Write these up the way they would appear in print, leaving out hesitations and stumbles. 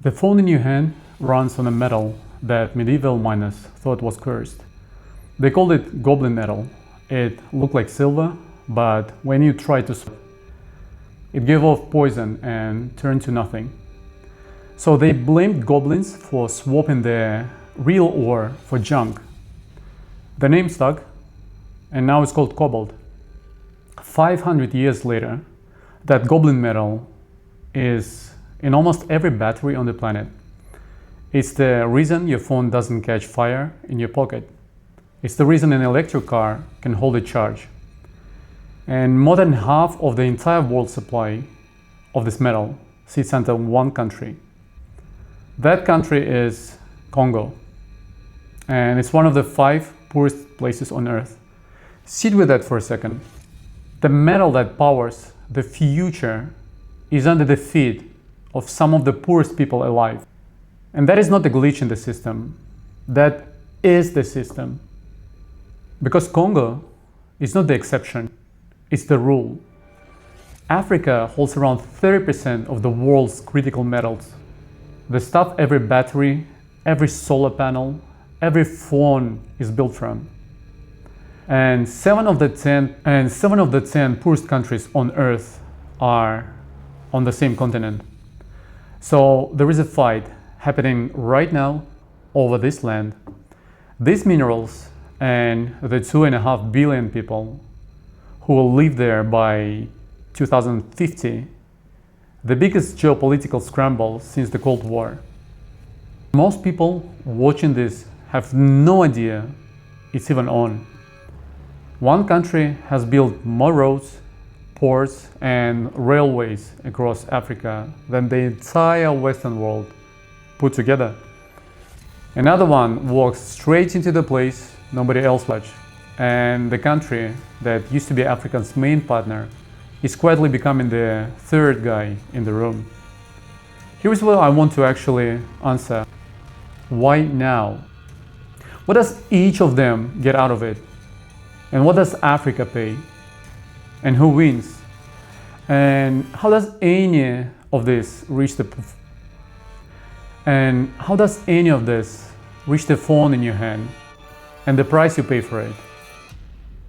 The phone in your hand runs on a metal that medieval miners thought was cursed. They called it goblin metal. It looked like silver, but when you tried to swap it gave off poison and turned to nothing. So they blamed goblins for swapping their real ore for junk. The name stuck, and now it's called cobalt. 500 years later, that goblin metal is in almost every battery on the planet. It's the reason your phone doesn't catch fire in your pocket. It's the reason an electric car can hold a charge. And more than half of the entire world supply of this metal sits under one country. That country is Congo. And it's one of the 5 poorest places on earth. Sit with that for a second. The metal that powers the future is under the feet of some of the poorest people alive. And that is not a glitch in the system. That is the system. Because Congo is not the exception, it's the rule. Africa holds around 30% of the world's critical metals. The stuff every battery, every solar panel, every phone is built from. And 7 of the 10 poorest countries on earth are on the same continent. So there is a fight happening right now over this land, these minerals, and the 2.5 billion people who will live there by 2050, the biggest geopolitical scramble since the Cold War. Most people watching this have no idea it's even on. One country has built more roads, ports, and railways across Africa than the entire Western world put together. Another one walks straight into the place nobody else touched, and the country that used to be Africa's main partner is quietly becoming the third guy in the room. Here's what I want to actually answer. Why now? What does each of them get out of it? And what does Africa pay? And who wins? And how does any of this reach the phone in your hand and the price you pay for it?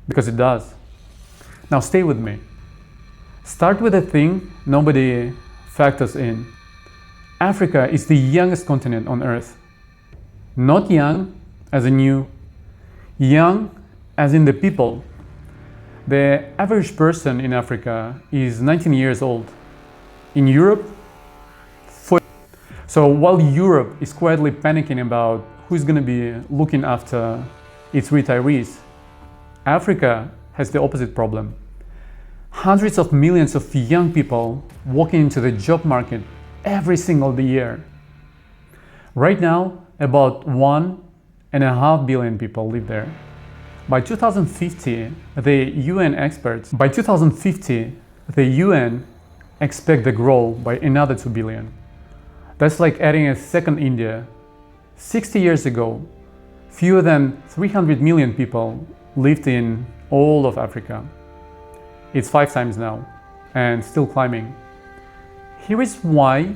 Because it does. Now stay with me. Start with a thing nobody factors in. Africa is the youngest continent on earth. Not young as in new, young as in the people. The average person in Africa is 19 years old. In Europe, 40. So while Europe is quietly panicking about who's going to be looking after its retirees, Africa has the opposite problem. Hundreds of millions of young people walking into the job market every single year. Right now, about 1.5 billion people live there. By 2050, the UN expect to grow by another 2 billion. That's like adding a second India. 60 years ago, fewer than 300 million people lived in all of Africa. It's 5 times now, and still climbing. Here is why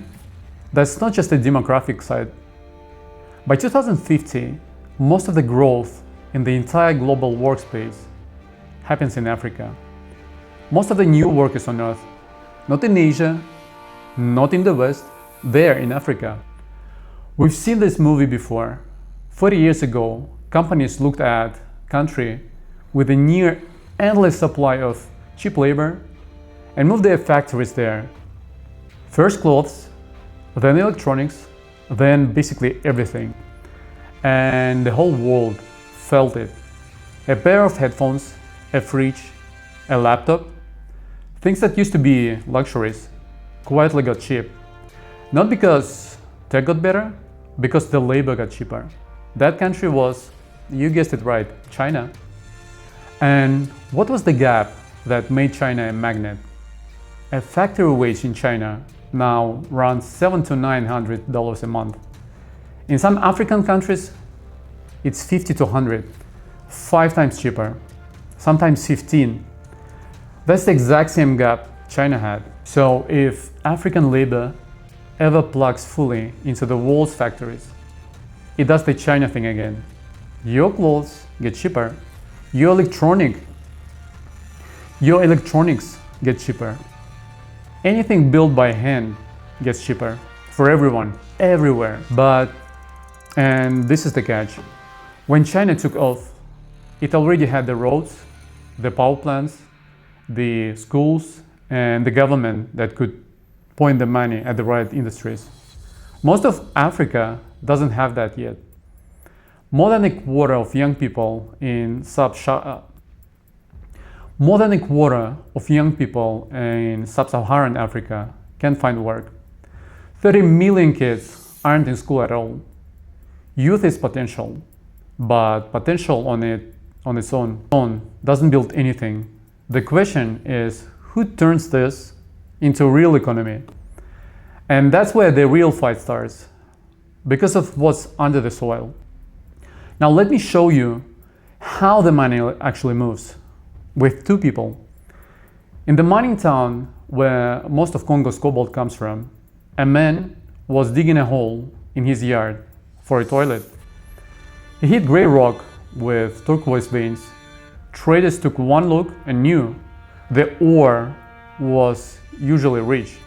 that's not just a demographic side. By 2050, most of the growth in the entire global workspace happens in Africa. Most of the new workers on Earth, not in Asia, not in the West, they're in Africa. We've seen this movie before. 40 years ago, companies looked at a country with a near endless supply of cheap labor and moved their factories there. First clothes, then electronics, then basically everything. And the whole world felt it. A pair of headphones, a fridge, a laptop, things that used to be luxuries quietly got cheap. Not because tech got better, because the labor got cheaper. That country was, you guessed it right, China. And what was the gap that made China a magnet? A factory wage in China now runs $700 to $900 a month. In some African countries, it's 50 to 100, 5 times cheaper, sometimes 15. That's the exact same gap China had. So if African labor ever plugs fully into the world's factories, it does the China thing again. Your clothes get cheaper. Your electronics get cheaper. Anything built by hand gets cheaper for everyone, everywhere. But, and this is the catch, when China took off, it already had the roads, the power plants, the schools, and the government that could point the money at the right industries. Most of Africa doesn't have that yet. More than a quarter of young people in sub-Saharan Africa can't find work. 30 million kids aren't in school at all. Youth is potential, but potential on its own doesn't build anything. The question is, who turns this into a real economy? And that's where the real fight starts, because of what's under the soil. Now let me show you how the money actually moves with two people. In the mining town where most of Congo's cobalt comes from, a man was digging a hole in his yard for a toilet. He hit gray rock with turquoise veins. Traders took one look and knew the ore was unusually rich.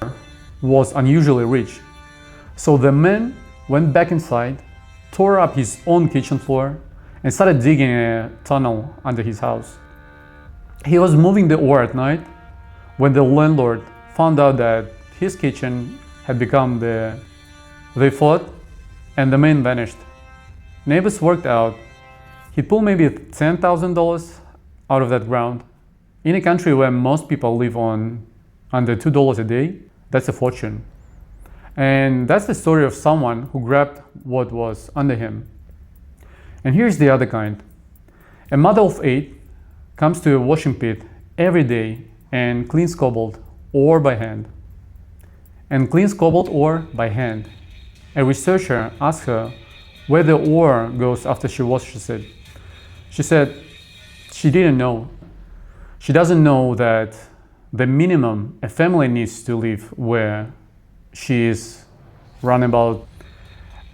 So the man went back inside, tore up his own kitchen floor, and started digging a tunnel under his house. He was moving the ore at night when the landlord found out that his kitchen had become they fought and the man vanished. Neighbors worked out he'd pull maybe $10,000 out of that ground. In a country where most people live on under $2 a day, that's a fortune. And that's the story of someone who grabbed what was under him. And here's the other kind. A mother of 8 comes to a washing pit every day and cleans cobalt ore by hand. A researcher asked her where the ore goes after she washes it. She said she didn't know. She doesn't know that the minimum a family needs to live where she is run about.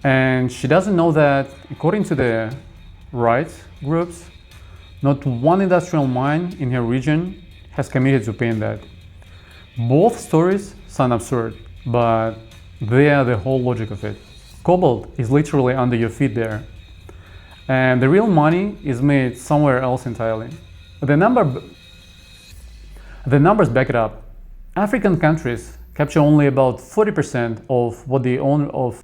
And she doesn't know that, according to the rights groups, not one industrial mine in her region has committed to paying that. Both stories sound absurd, but they are the whole logic of it. Cobalt is literally under your feet there, and the real money is made somewhere else entirely. The numbers back it up. African countries capture only about 40% of what they own of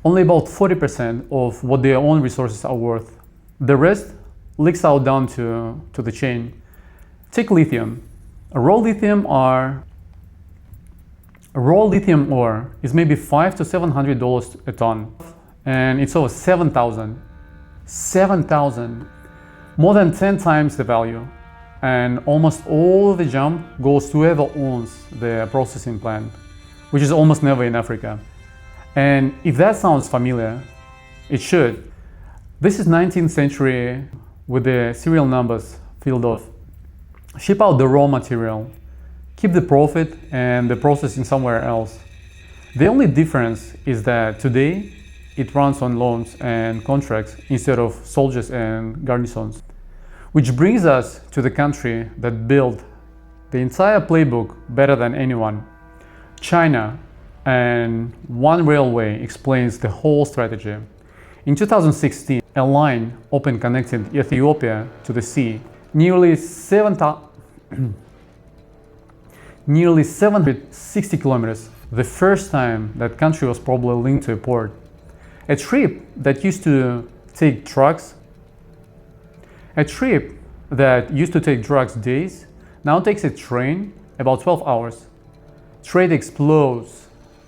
what their own resources are worth. The rest leaks out down to the chain. Take lithium. A raw lithium ore is maybe $500 to $700 a ton, and it's over 7,000, more than 10 times the value. And almost all the jump goes to whoever owns the processing plant, which is almost never in Africa. And if that sounds familiar, it should. This is 19th century with the serial numbers filled off. Ship out the raw material, keep the profit and the processing somewhere else. The only difference is that today it runs on loans and contracts instead of soldiers and garrisons. Which brings us to the country that built the entire playbook better than anyone, China. And one railway explains the whole strategy. In 2016, a line opened connecting Ethiopia to the sea, nearly 760 kilometers, the first time that country was probably linked to a port. A trip that used to take trucks days now takes a train about 12 hours. Trade explodes,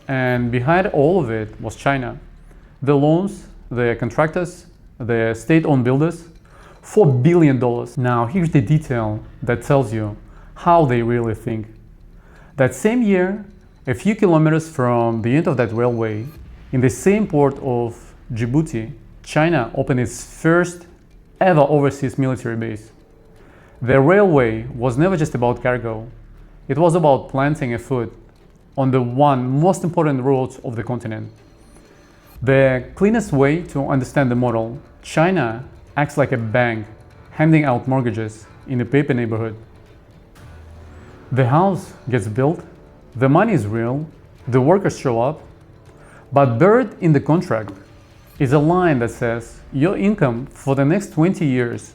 and behind all of it was China. The loans, the contractors, the state-owned builders, $4 billion. Now here's the detail that tells you how they really think. That same year, a few kilometers from the end of that railway, in the same port of Djibouti, China opened its first ever overseas military base. The railway was never just about cargo. It was about planting a foot on the one most important road of the continent. The cleanest way to understand the model, China acts like a bank handing out mortgages in a paper neighborhood. The house gets built, the money is real, the workers show up, but buried in the contract is a line that says your income for the next 20 years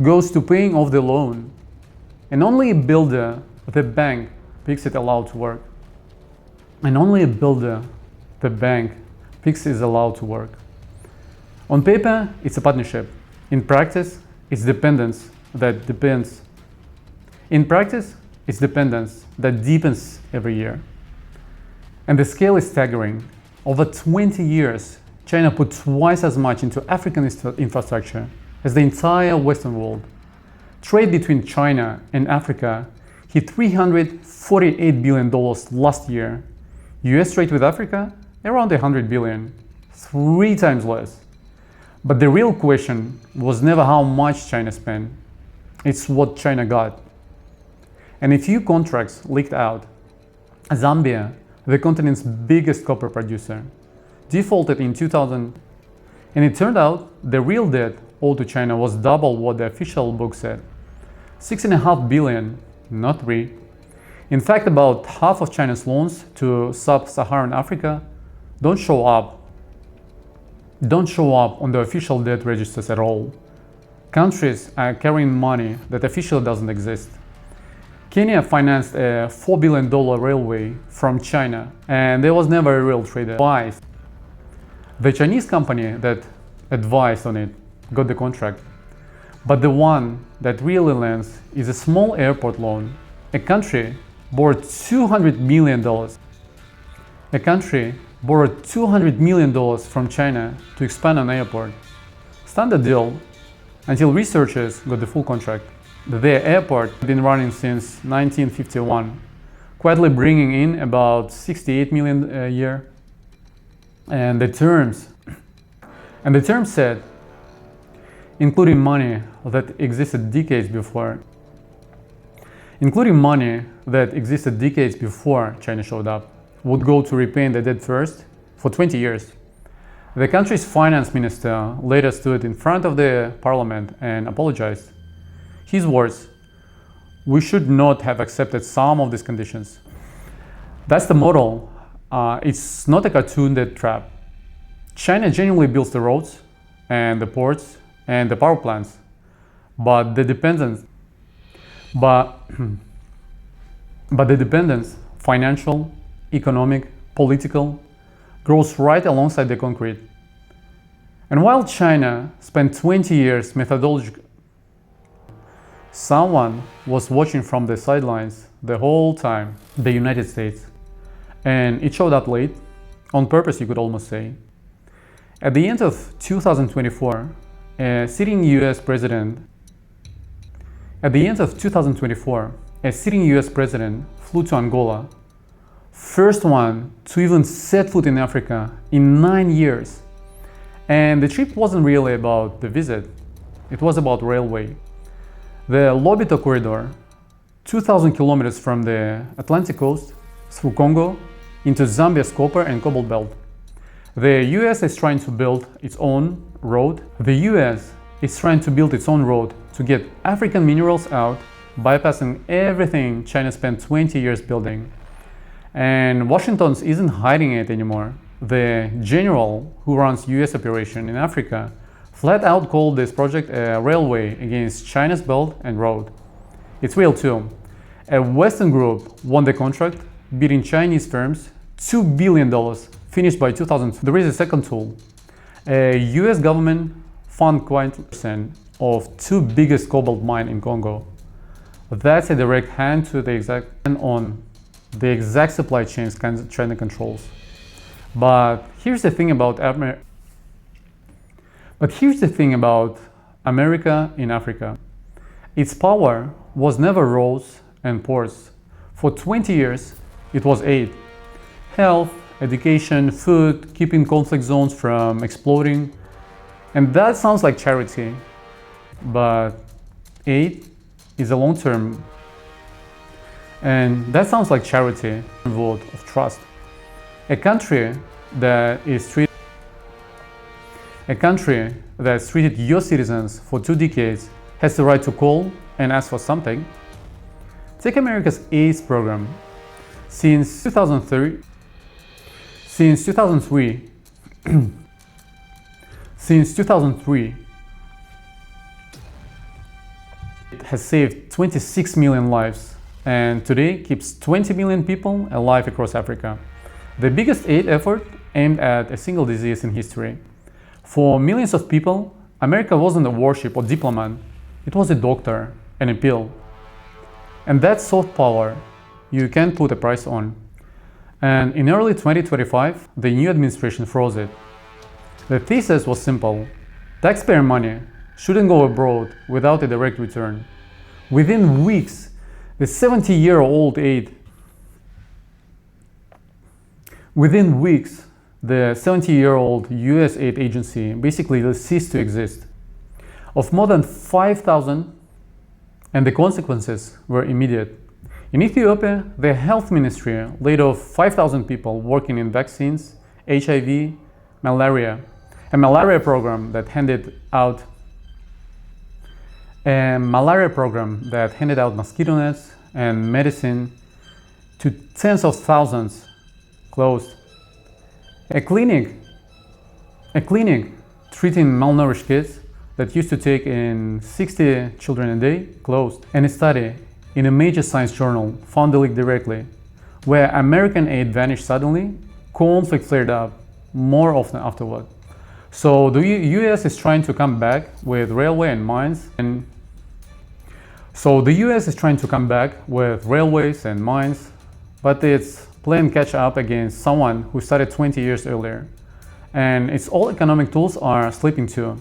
goes to paying off the loan, and only a builder, the bank, picks it allowed to work. And only a builder, the bank, picks is allowed to work. On paper, it's a partnership. In practice, it's dependence that depends. In practice, it's dependence that deepens every year. And the scale is staggering. Over 20 years, China put twice as much into African infrastructure as the entire Western world. Trade between China and Africa hit $348 billion last year. US trade with Africa, around $100 billion, 3 times less. But the real question was never how much China spent, it's what China got. And a few contracts leaked out. Zambia, the continent's biggest copper producer, defaulted in 2000, and it turned out the real debt owed to China was double what the official book said. $6.5 billion, not 3. In fact, about half of China's loans to sub-Saharan Africa don't show up on the official debt registers at all. Countries are carrying money that officially doesn't exist. Kenya financed a $4 billion railway from China, and there was never a real trade advice. The Chinese company that advised on it got the contract, but the one that really lands is a small airport loan. A country borrowed $200 million. A country borrowed $200 million from China to expand an airport. Standard deal until researchers got the full contract. Their airport had been running since 1951, quietly bringing in about $68 million a year. And the terms said, including money that existed decades before China showed up, would go to repaying the debt first for 20 years. The country's finance minister later stood in front of the parliament and apologized. His words, "We should not have accepted some of these conditions." That's the model. It's not a cartoon that trap. China genuinely builds the roads and the ports and the power plants, but the dependence, financial, economic, political, grows right alongside the concrete. And while China spent 20 years methodologically, someone was watching from the sidelines the whole time, the United States. And it showed up late, on purpose you could almost say. At the end of 2024, a sitting US president flew to Angola, first one to even set foot in Africa in 9 years. And the trip wasn't really about the visit, it was about railway. The Lobito corridor, 2,000 kilometers from the Atlantic coast through Congo into Zambia's copper and cobalt belt. The US is trying to build its own road. To get African minerals out, bypassing everything China spent 20 years building. And Washington isn't hiding it anymore. The general who runs US operation in Africa flat out called this project a railway against China's belt and road. It's real too. A Western group won the contract, beating Chinese firms $2 billion, finished by 2000. There is a second tool. A US government fund quite percent of 2 biggest cobalt mine in Congo. That's a direct hand to the exact supply chains China controls. But here's the thing about America in Africa. Its power was never roads and ports. For 20 years, it was aid. Health, education, food, keeping conflict zones from exploding. And that sounds like charity, but aid is a long-term And that sounds like charity, a vote of trust. A country that's treated your citizens for 2 decades has the right to call and ask for something. Take America's AIDS program. Since 2003, it has saved 26 million lives and today keeps 20 million people alive across Africa. The biggest aid effort aimed at a single disease in history. For millions of people, America wasn't a warship or diplomat, it was a doctor and a pill. And that soft power you can't put a price on. And in early 2025, the new administration froze it. The thesis was simple: taxpayer money shouldn't go abroad without a direct return. Within weeks, the 70-year-old US aid agency basically ceased to exist. Of more than 5,000, and the consequences were immediate. In Ethiopia, the health ministry laid off 5,000 people working in vaccines, HIV, malaria, a malaria program that handed out mosquito nets and medicine to tens of thousands closed. A clinic treating malnourished kids that used to take in 60 children a day closed. And a study in a major science journal found the leak directly. Where American aid vanished suddenly, conflict flared up more often afterward. So the US is trying to come back with railway and mines, but it's playing catch up against someone who started 20 years earlier. And its all economic tools are slipping too.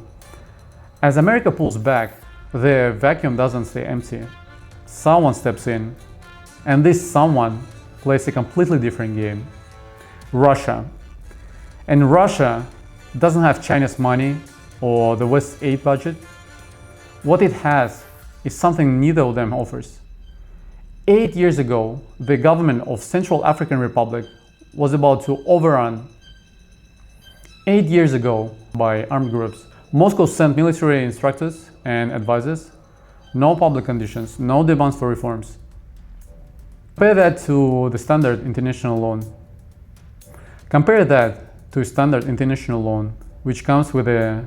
As America pulls back, the vacuum doesn't stay empty. Someone steps in, and this someone plays a completely different game: Russia. And Russia doesn't have China's money or the West's aid budget. What it has is something neither of them offers. 8 years ago, the government of Central African Republic was about to overrun. 8 years ago, by armed groups. Moscow sent military instructors and advisors. No public conditions, no demands for reforms. Compare that to the standard international loan. Which comes with a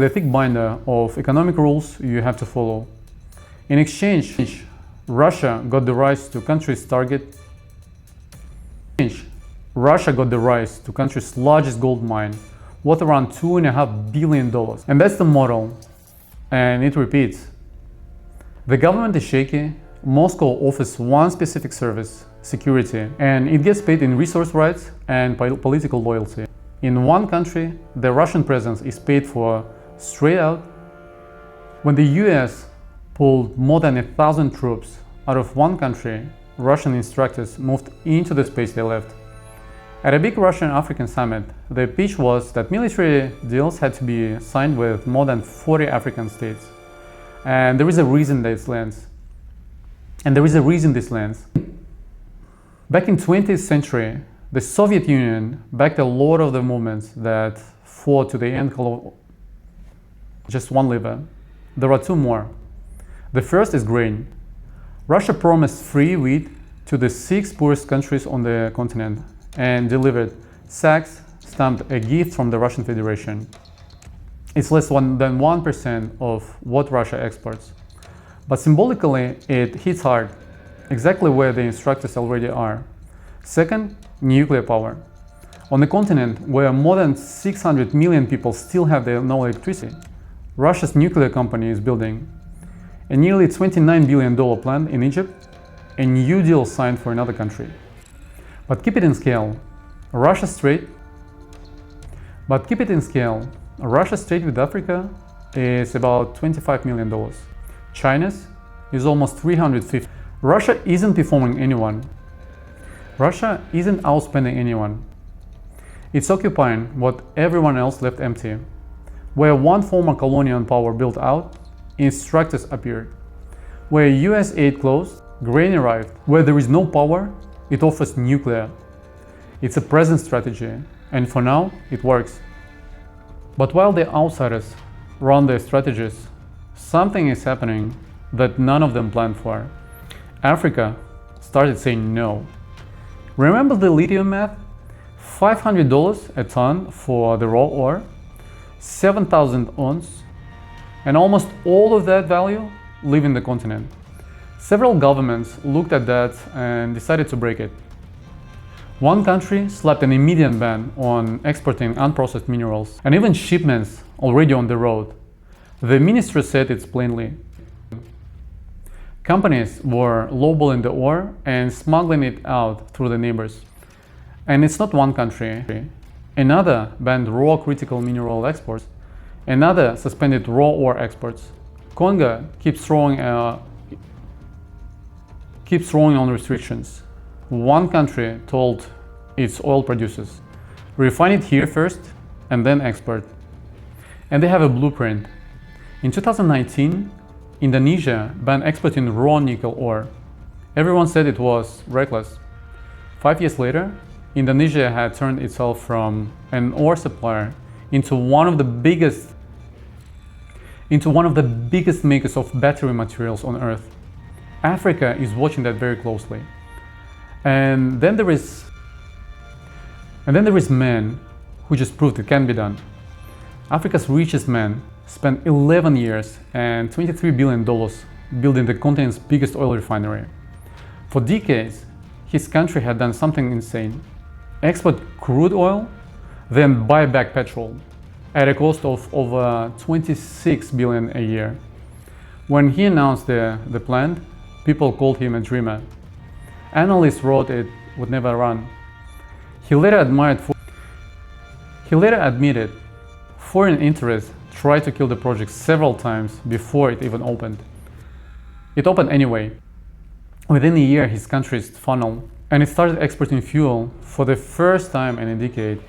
thick binder of economic rules you have to follow. In exchange, Russia got the rights to country's largest gold mine, worth around $2.5 billion. And that's the model, and it repeats. The government is shaky, Moscow offers one specific service, security, and it gets paid in resource rights and political loyalty. In one country, the Russian presence is paid for straight out. When the US pulled more than 1,000 troops out of one country, Russian instructors moved into the space they left. At a big Russian-African summit, the pitch was that military deals had to be signed with more than 40 African states. And there is a reason this lands. Back in 20th century, the Soviet Union backed a lot of the movements that fought to the end. Just one lever. There are two more. The first is grain. Russia promised free wheat to the 6 poorest countries on the continent and delivered sacks stamped a gift from the Russian Federation. It's less than 1% of what Russia exports. But symbolically, it hits hard, exactly where the instructors already are. Second, nuclear power. On the continent where more than 600 million people still have no electricity, Russia's nuclear company is building a nearly $29 billion plant in Egypt, a new deal signed for another country. But keep it in scale. Russia's trade with Africa is about $25 million. China's is almost 350. Russia isn't performing anyone. Russia isn't outspending anyone. It's occupying what everyone else left empty. Where one former colonial power built out, instructors appeared. Where US aid closed, grain arrived. Where there is no power, it offers nuclear. It's a present strategy, and for now, it works. But while the outsiders run their strategies, something is happening that none of them planned for. Africa started saying no. Remember the lithium math? $500 a ton for the raw ore, 7,000 ons, and almost all of that value leaving the continent. Several governments looked at that and decided to break it. One country slapped an immediate ban on exporting unprocessed minerals, and even shipments already on the road. The ministry said it plainly. Companies were lowballing the ore and smuggling it out through the neighbors. And it's not one country. Another banned raw critical mineral exports. Another suspended raw ore exports. Congo keeps throwing on restrictions. One country told its oil producers, refine it here first and then export. And they have a blueprint. In 2019, Indonesia banned exporting raw nickel ore. Everyone said it was reckless. 5 years later, Indonesia had turned itself from an ore supplier into one of the biggest makers of battery materials on Earth. Africa is watching that very closely. And then there is man who just proved it can be done. Africa's richest man spent 11 years and $23 billion building the continent's biggest oil refinery. For decades, his country had done something insane. Export crude oil, then buy back petrol at a cost of over $26 billion a year. When he announced the plan, people called him a dreamer. Analysts wrote it would never run. He later admitted foreign interests tried to kill the project several times before it even opened. It opened anyway. Within a year, his country's funnel, and it started exporting fuel for the first time in a decade.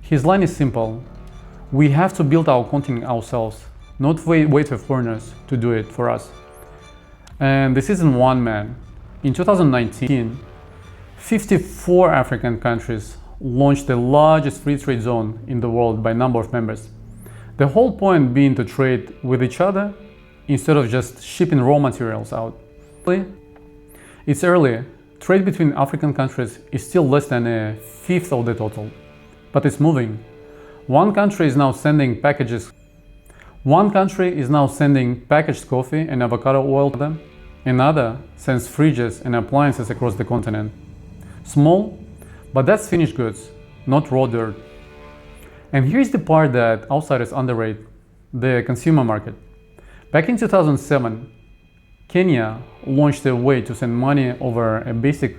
His line is simple: we have to build our continent ourselves, not wait for foreigners to do it for us. And this isn't one man. In 2019, 54 African countries launched the largest free trade zone in the world by number of members. The whole point being to trade with each other instead of just shipping raw materials out. It's early. Trade between African countries is still less than a fifth of the total, but it's moving. One country is now sending packaged coffee and avocado oil to them. Another sends fridges and appliances across the continent. Small, but that's finished goods, not raw dirt. And here's the part that outsiders underrate: the consumer market. Back in 2007, Kenya launched a way to send money over a basic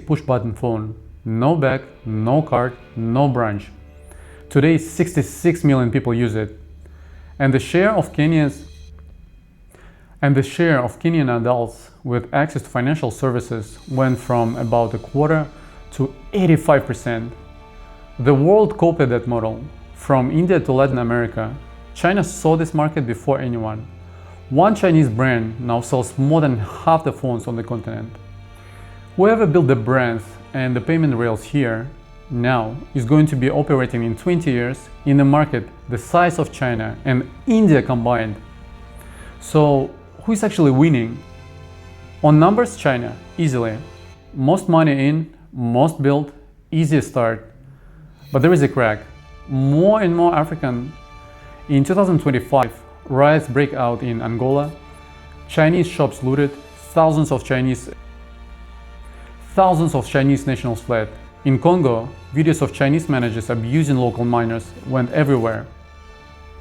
push-button phone. No bag, no card, no branch. Today, 66 million people use it. And the share of Kenyan adults with access to financial services went from about a quarter to 85%. The world copied that model. From India to Latin America, China saw this market before anyone. One Chinese brand now sells more than half the phones on the continent. Whoever built the brands and the payment rails here now is going to be operating in 20 years in a market the size of China and India combined. So who is actually winning? On numbers, China, easily. Most money in, most built, easiest start. But there is a crack. More and more African. In 2025, riots break out in Angola. Chinese shops looted. Thousands of Chinese nationals fled. In Congo, videos of Chinese managers abusing local miners went everywhere.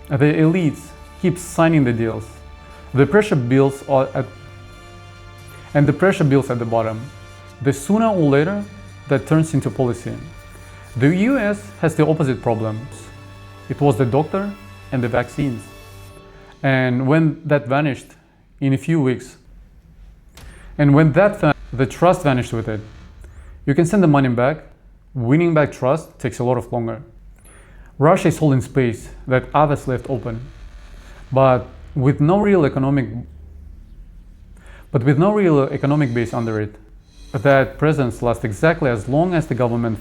The elites keep signing the deals. The pressure builds at the bottom. The sooner or later, that turns into policy. The US has the opposite problems. It was the doctor and the vaccines. And when that vanished in a few weeks, the trust vanished with it. You can send the money back. Winning back trust takes a lot longer. Russia is holding space that others left open, but with no real economic base under it. That presence lasts exactly as long as the government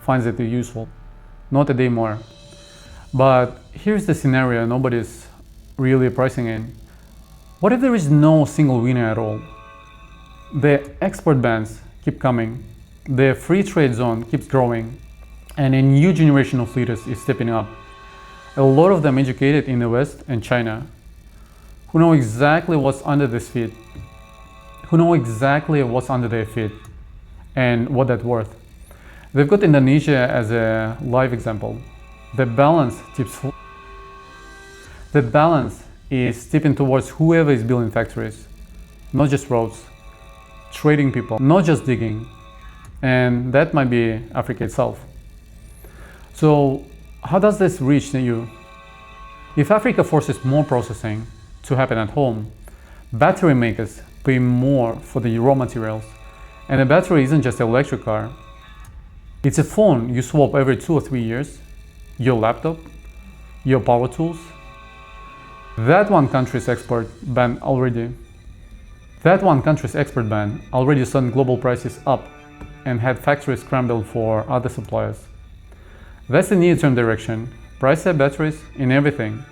finds it useful, not a day more. But here's the scenario nobody's really pricing in. What if there is no single winner at all? The export bans keep coming, the free trade zone keeps growing, and a new generation of leaders is stepping up. A lot of them educated in the West and China, who know exactly what's under their feet, and what that's worth. They've got Indonesia as a live example. The balance is tipping towards whoever is building factories, not just roads, trading people, not just digging, and that might be Africa itself. So how does this reach you? If Africa forces more processing to happen at home, battery makers pay more for the raw materials, and a battery isn't just an electric car. It's a phone you swap every 2 or 3 years, your laptop, your power tools. That one country's export ban already sent global prices up and had factories scrambled for other suppliers. That's the near-term direction. Price set batteries in everything,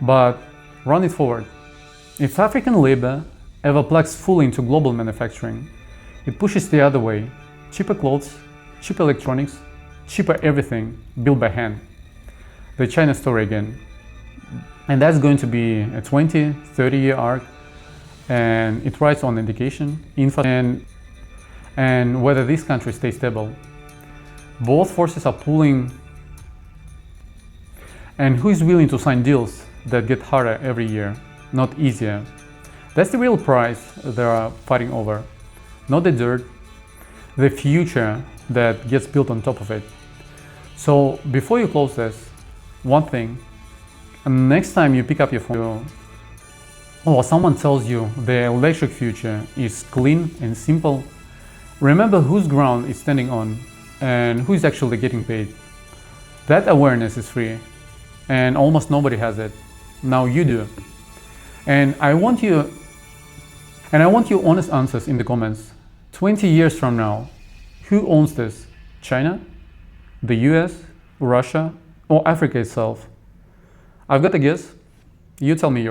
but run it forward. If African labor ever plugs fully into global manufacturing, it pushes the other way. Cheaper clothes, cheaper electronics, cheaper everything built by hand. The China story again. And that's going to be a 20, 30-year arc, and it rides on education, infrastructure, and whether these countries stay stable. Both forces are pulling, and who is willing to sign deals that get harder every year, not easier? That's the real prize they are fighting over, not the dirt, the future that gets built on top of it. So before you close this, one thing, and next time you pick up your phone or someone tells you the electric future is clean and simple, remember whose ground it's standing on and who is actually getting paid. That awareness is free, and almost nobody has it. Now you do. And I want you honest answers in the comments. 20 years from now, who owns this? China, the US, Russia, or Africa itself? I've got a guess. You tell me yours.